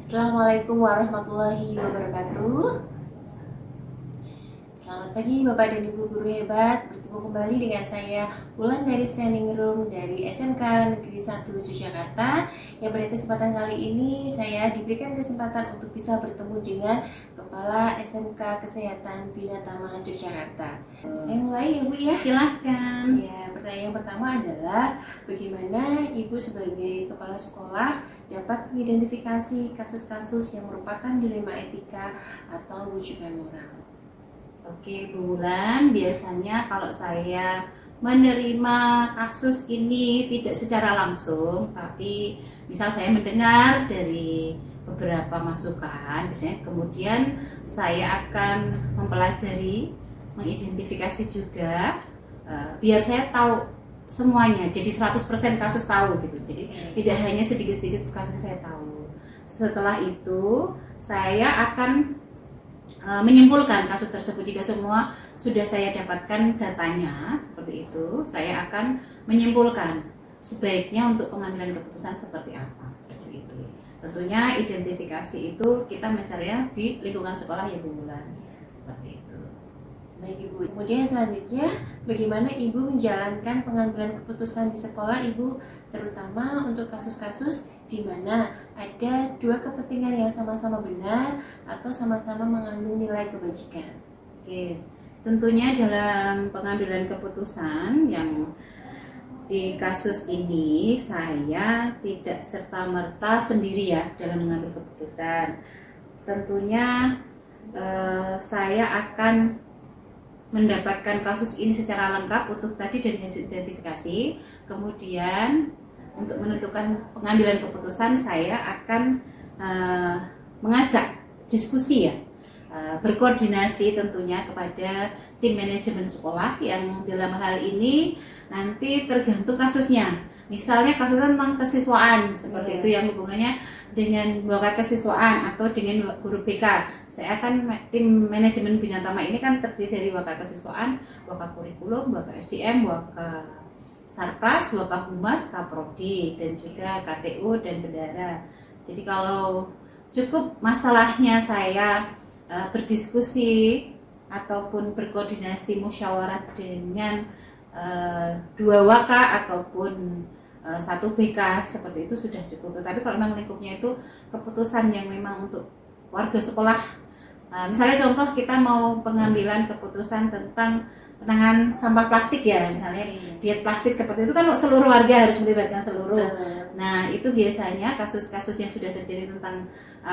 Assalamualaikum warahmatullahi wabarakatuh. Selamat pagi Bapak dan Ibu guru hebat. Bertemu kembali dengan saya Ulan dari Standing Room dari SMK Negeri 1 Yogyakarta. Yang pada kesempatan kali ini saya diberikan kesempatan untuk bisa bertemu dengan Kepala SMK Kesehatan Bina Tama Yogyakarta. Saya mulai ya Bu ya. Silahkan. Ya, pertanyaan yang pertama adalah bagaimana Ibu sebagai kepala sekolah dapat mengidentifikasi kasus-kasus yang merupakan dilema etika atau rujukan moral? Oke, Bu Wulan, biasanya kalau saya menerima kasus ini tidak secara langsung, tapi misal saya mendengar dari beberapa masukan, biasanya kemudian saya akan mempelajari, mengidentifikasi juga, biar saya tahu semuanya, jadi 100% kasus tahu gitu. Jadi tidak hanya sedikit-sedikit kasus saya tahu. Setelah itu saya akan menyimpulkan kasus tersebut. Jika semua sudah saya dapatkan datanya seperti itu, saya akan menyimpulkan sebaiknya untuk pengambilan keputusan seperti apa, seperti itu. Tentunya identifikasi itu kita mencarinya di lingkungan sekolah ya Bu Wulan, seperti itu. Baik Ibu. Kemudian selanjutnya, bagaimana Ibu menjalankan pengambilan keputusan di sekolah Ibu, terutama untuk kasus-kasus di mana ada dua kepentingan yang sama-sama benar atau sama-sama mengandung nilai kebajikan? Oke, tentunya dalam pengambilan keputusan yang di kasus ini saya tidak serta-merta sendiri ya dalam mengambil keputusan. Tentunya saya akan mendapatkan kasus ini secara lengkap utuh tadi dari hasil identifikasi. Kemudian untuk menentukan pengambilan keputusan saya akan mengajak diskusi ya, berkoordinasi tentunya kepada tim manajemen sekolah yang dalam hal ini nanti tergantung kasusnya. Misalnya kasus tentang kesiswaan seperti itu yang hubungannya dengan wakil kesiswaan atau dengan guru BK. Saya akan tim manajemen Bina Tama ini kan terdiri dari wakil kesiswaan, wakil kurikulum, wakil SDM, wakil Sarpras, wakil Humas, Kaprodi, dan juga KTU dan Bendara. Jadi kalau cukup masalahnya saya berdiskusi ataupun berkoordinasi musyawarah dengan dua waka ataupun satu BK seperti itu sudah cukup. Tetapi kalau memang lingkupnya itu keputusan yang memang untuk warga sekolah, misalnya contoh kita mau pengambilan keputusan tentang penanganan sampah plastik ya, misalnya diet plastik seperti itu kan seluruh warga harus melibatkan seluruh. Nah itu biasanya kasus-kasus yang sudah terjadi tentang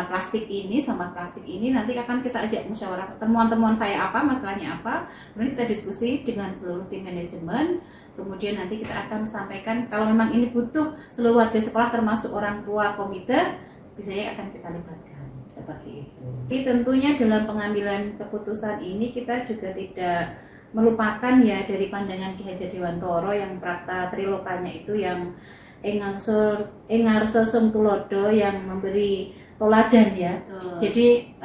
plastik ini, sampah plastik ini nanti akan kita ajak musyawarah, temuan-temuan saya apa, masalahnya apa, kemudian kita diskusi dengan seluruh tim manajemen. Kemudian nanti kita akan sampaikan kalau memang ini butuh seluruh warga sekolah termasuk orang tua komite, biasanya akan kita libatkan seperti itu. Tapi tentunya dalam pengambilan keputusan ini kita juga tidak melupakan ya dari pandangan Ki Hajar Dewantoro yang prakta trilokanya itu yang engarso sum tulodo yang memberi toladan ya. Jadi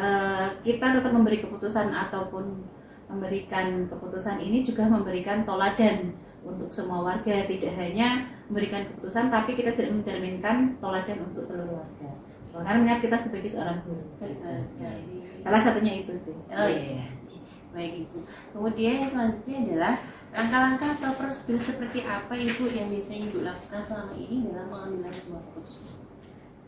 kita tetap memberi keputusan ataupun memberikan keputusan ini juga memberikan toladan untuk semua warga, tidak hanya memberikan keputusan tapi kita tidak mencerminkan toladan untuk seluruh warga. Karena mengingat kita sebagai seorang guru. Betul sekali. Salah satunya itu sih. Oh iya. Baik Ibu. Kemudian yang selanjutnya adalah langkah-langkah atau prosedur seperti apa Ibu yang biasanya Ibu lakukan selama ini dalam mengambil sebuah keputusan?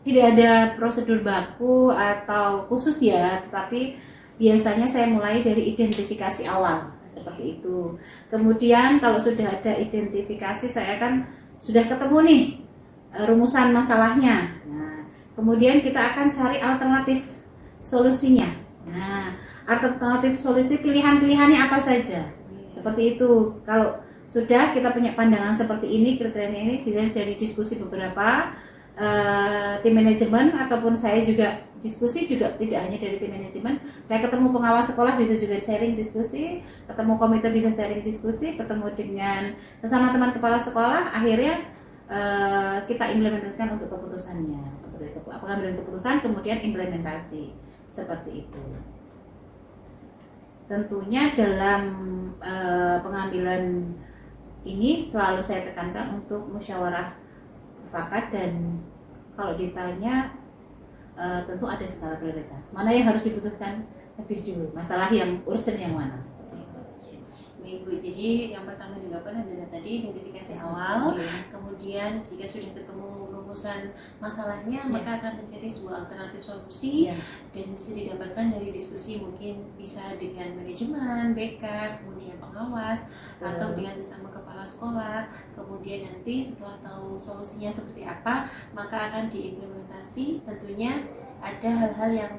Tidak ada prosedur baku atau khusus ya, tetapi biasanya saya mulai dari identifikasi awal seperti itu. Kemudian kalau sudah ada identifikasi saya kan sudah ketemu nih rumusan masalahnya. Nah, kemudian kita akan cari alternatif solusinya. Nah, alternatif solusi pilihan-pilihannya apa saja. Seperti itu. Kalau sudah kita punya pandangan seperti ini, kriteria ini bisa dari diskusi beberapa tim manajemen ataupun saya juga diskusi juga tidak hanya dari tim manajemen. Saya ketemu pengawas sekolah bisa juga sharing diskusi, ketemu komite bisa sharing diskusi, ketemu dengan sesama teman kepala sekolah, akhirnya kita implementasikan untuk keputusannya seperti itu. Pengambilan keputusan kemudian implementasi seperti itu. Tentunya dalam pengambilan ini selalu saya tekankan untuk musyawarah mufakat, dan kalau ditanya tentu ada skala prioritas. Mana yang harus dibutuhkan lebih dulu, masalah yang urgent yang mana, seperti itu. Baik Bu, jadi yang pertama dilakukan adalah tadi identifikasi awal, Iya. kemudian jika sudah ketemu rumusan masalahnya, Iya. maka akan mencari sebuah alternatif solusi Iya. dan bisa didapatkan dari diskusi, mungkin bisa dengan manajemen, BK, kemudian pengawas, atau dengan sesama kepala sekolah. Kemudian nanti setelah tahu solusinya seperti apa, maka akan diimplementasi. Tentunya ada hal-hal yang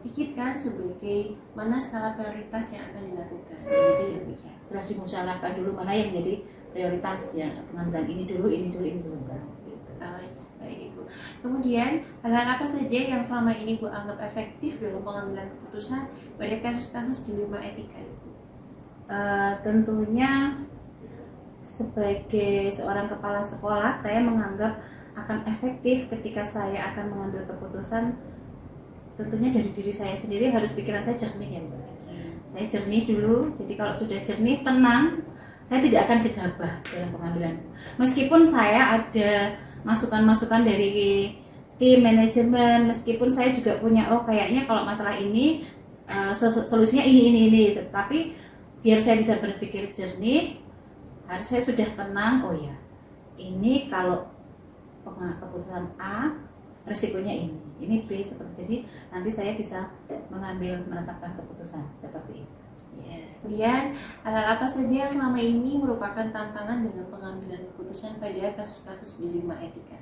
pikirkan sebagai mana skala prioritas yang akan dilakukan. Gitu ya Bu ya. Setelah dimusyawarahkan dulu mana yang menjadi prioritas, ya pengambilan ini dulu, misalnya seperti itu. Baik Ibu. Kemudian hal-hal apa saja yang selama ini Bu anggap efektif dalam pengambilan keputusan pada kasus-kasus dilema etika Ibu? Tentunya sebagai seorang kepala sekolah, saya menganggap akan efektif ketika saya akan mengambil keputusan. Tentunya dari diri saya sendiri harus pikiran saya jernih ya Mbak. Saya jernih dulu, jadi kalau sudah jernih, tenang, saya tidak akan gegabah dalam pengambilan. Meskipun saya ada masukan-masukan dari tim manajemen, meskipun saya juga punya, kayaknya kalau masalah ini solusinya ini, tapi biar saya bisa berpikir jernih, harus saya sudah tenang, ini kalau keputusan A, resikonya ini B seperti, jadi nanti saya bisa menetapkan keputusan seperti itu. Ya. Kemudian hal apa saja yang selama ini merupakan tantangan dalam pengambilan keputusan pada kasus-kasus dilema etika?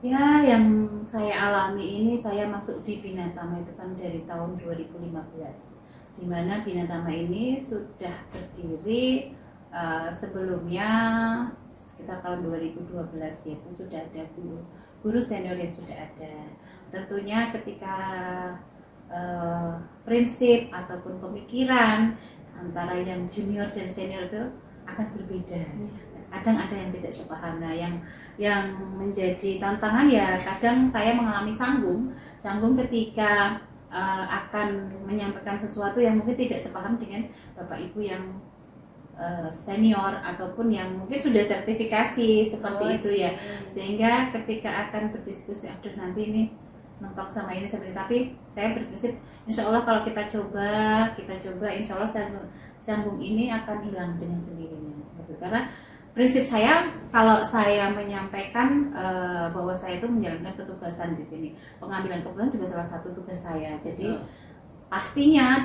Ya, yang saya alami ini, saya masuk di Binatama itu kan dari tahun 2015, di mana Binatama ini sudah berdiri sebelumnya sekitar tahun 2012 ya, sudah ada guru senior yang sudah ada. Tentunya ketika prinsip ataupun pemikiran antara yang junior dan senior itu akan berbeda. Kadang ada yang tidak sepaham. Nah, yang menjadi tantangan ya kadang saya mengalami canggung ketika akan menyampaikan sesuatu yang mungkin tidak sepaham dengan Bapak Ibu yang senior ataupun yang mungkin sudah sertifikasi seperti itu ya, sehingga ketika akan berdiskusi, nanti ini mentok sama ini seperti, tapi saya berprinsip insya Allah kalau kita coba insya Allah canggung ini akan hilang dengan sendirinya seperti itu. Karena prinsip saya kalau saya menyampaikan bahwa saya itu menjalankan ketugasan di sini, pengambilan keputusan juga salah satu tugas saya, jadi pastinya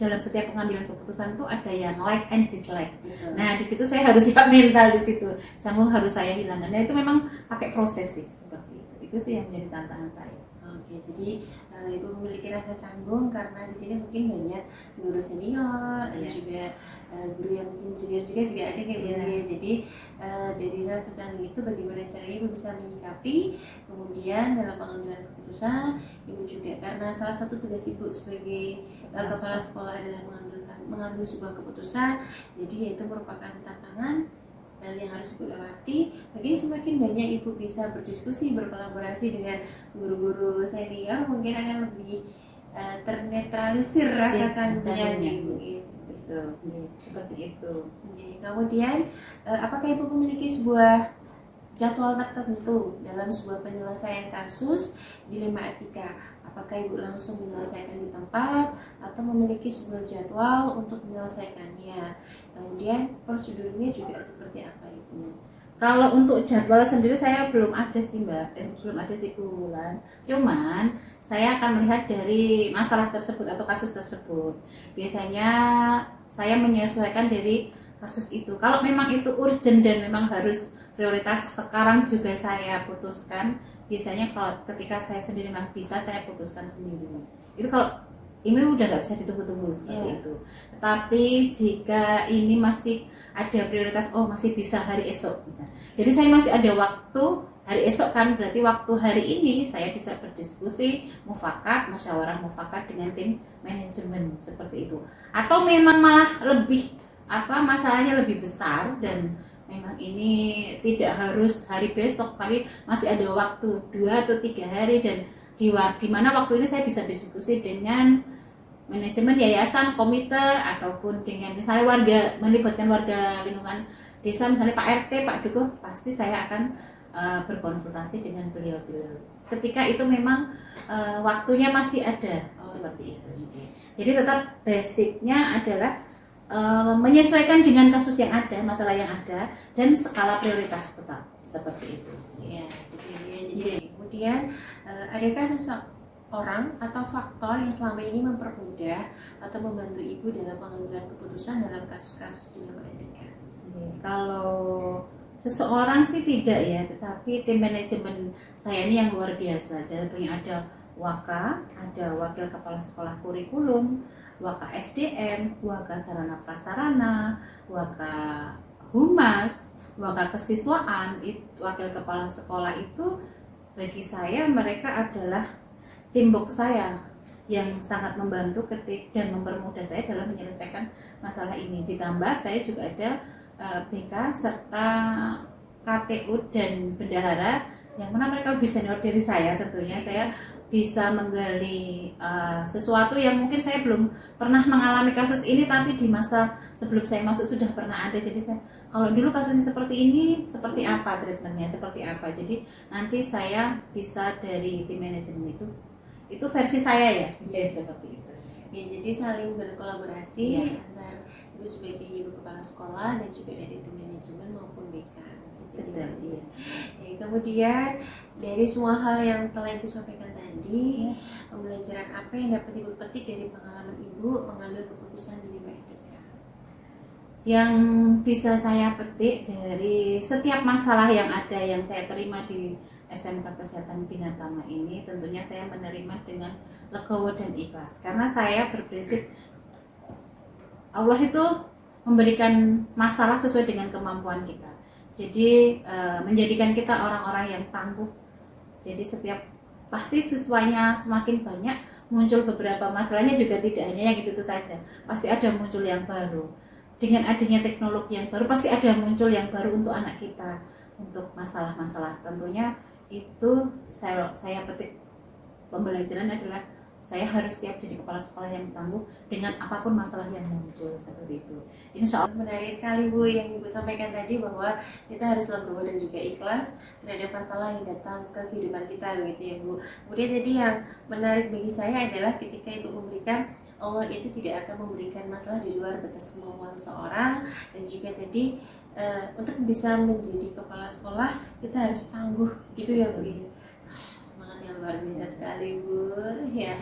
dalam setiap pengambilan keputusan itu ada yang like and dislike. Betul. Nah, di situ saya harus siap mental, di situ canggung harus saya hilangkan. Nah, itu memang pakai proses sih seperti itu. Itu sih yang menjadi tantangan saya. Oke, jadi Ibu memiliki rasa canggung karena di sini mungkin banyak guru senior, ada juga guru yang mungkin junior juga ada kayak gini. Jadi dari rasa canggung itu bagaimana caranya Ibu bisa menyikapi, kemudian dalam pengambilan keputusan Ibu juga, karena salah satu tugas Ibu sebagai kepala sekolah adalah mengambil sebuah keputusan, jadi itu merupakan tantangan yang harus Ibu lewati. Mungkin semakin banyak Ibu bisa berdiskusi, berkolaborasi dengan guru-guru senior, mungkin akan lebih ternetralisir rasa canggungnya Ibu. Betul, seperti itu. Jadi, kemudian apakah Ibu memiliki sebuah jadwal tertentu dalam sebuah penyelesaian kasus dilema etika? Apakah Ibu langsung menyelesaikan di tempat atau memiliki sebuah jadwal untuk menyelesaikannya? Kemudian prosedurnya juga seperti apa Ibu? Kalau untuk jadwal sendiri saya belum ada sih Mbak, belum ada sih Bu Wulan. Cuman saya akan melihat dari masalah tersebut atau kasus tersebut. Biasanya saya menyesuaikan dari kasus itu. Kalau memang itu urgent dan memang harus prioritas sekarang juga saya putuskan. Biasanya kalau ketika saya sendiri memang bisa, saya putuskan sendiri. Itu kalau ini udah nggak bisa ditunggu-tunggu seperti itu. Tapi jika ini masih ada prioritas, masih bisa hari esok. Jadi saya masih ada waktu hari esok kan, berarti waktu hari ini saya bisa berdiskusi, musyawarah mufakat dengan tim manajemen seperti itu. Atau memang malah lebih masalahnya lebih besar dan memang ini tidak harus hari besok, tapi masih ada waktu 2 atau 3 hari, dan di mana waktu ini saya bisa diskusi dengan manajemen yayasan, komite, ataupun dengan misalnya melibatkan warga lingkungan desa, misalnya Pak RT, Pak Dukuh, pasti saya akan berkonsultasi dengan beliau. ketika itu memang waktunya masih ada seperti itu. Jadi tetap basicnya adalah menyesuaikan dengan kasus yang ada, masalah yang ada, dan skala prioritas tetap seperti itu. Ya, jadi kemudian adakah seseorang atau faktor yang selama ini mempermudah atau membantu ibu dalam pengambilan keputusan dalam kasus-kasus dilema etika? Kalau seseorang sih tidak ya, tetapi tim manajemen saya ini yang luar biasa. Jadi ada Waka, ada wakil kepala sekolah kurikulum, Waka SDM, Waka sarana prasarana, Waka humas, Waka kesiswaan, wakil kepala sekolah itu bagi saya mereka adalah timbuk saya yang sangat membantu dan mempermudah saya dalam menyelesaikan masalah ini. Ditambah saya juga ada BK serta KTU dan bendahara yang mana mereka lebih senior dari saya. Tentunya saya bisa menggali sesuatu yang mungkin saya belum pernah mengalami kasus ini, tapi di masa sebelum saya masuk sudah pernah ada. Jadi saya kalau dulu kasusnya seperti ini, seperti apa treatmentnya, seperti apa. Jadi nanti saya bisa dari tim manajemen itu versi saya ya, seperti itu. Ya, jadi saling berkolaborasi antar ibu sebagai ibu kepala sekolah dan juga dari tim manajemen maupun BK. Betul, iya. Ya, kemudian dari semua hal yang telah ibu sampaikan tadi, pembelajaran apa yang dapat ibu petik dari pengalaman ibu mengambil keputusan dilema etika? Yang bisa saya petik dari setiap masalah yang ada yang saya terima di SMK Kesehatan Bina Tama ini, tentunya saya menerima dengan legowo dan ikhlas, karena saya berprinsip Allah itu memberikan masalah sesuai dengan kemampuan kita. Jadi menjadikan kita orang-orang yang tangguh. Jadi pasti siswanya semakin banyak, muncul beberapa masalahnya juga tidak hanya yang itu saja. Pasti ada muncul yang baru. Dengan adanya teknologi yang baru, pasti ada muncul yang baru untuk anak kita, untuk masalah-masalah. Tentunya itu saya petik pembelajaran adalah saya harus siap jadi kepala sekolah yang tangguh dengan apapun masalah yang muncul seperti itu. Insya Allah. Menarik sekali Bu yang Ibu sampaikan tadi, bahwa kita harus legowo dan juga ikhlas terhadap masalah yang datang ke kehidupan kita, begitu ya Bu. Kemudian tadi yang menarik bagi saya adalah ketika Ibu memberikan Allah itu tidak akan memberikan masalah di luar batas kemampuan seorang, dan juga tadi untuk bisa menjadi kepala sekolah kita harus tangguh, gitu ya Bu. Semangat yang luar biasa sekali Bu. Ya.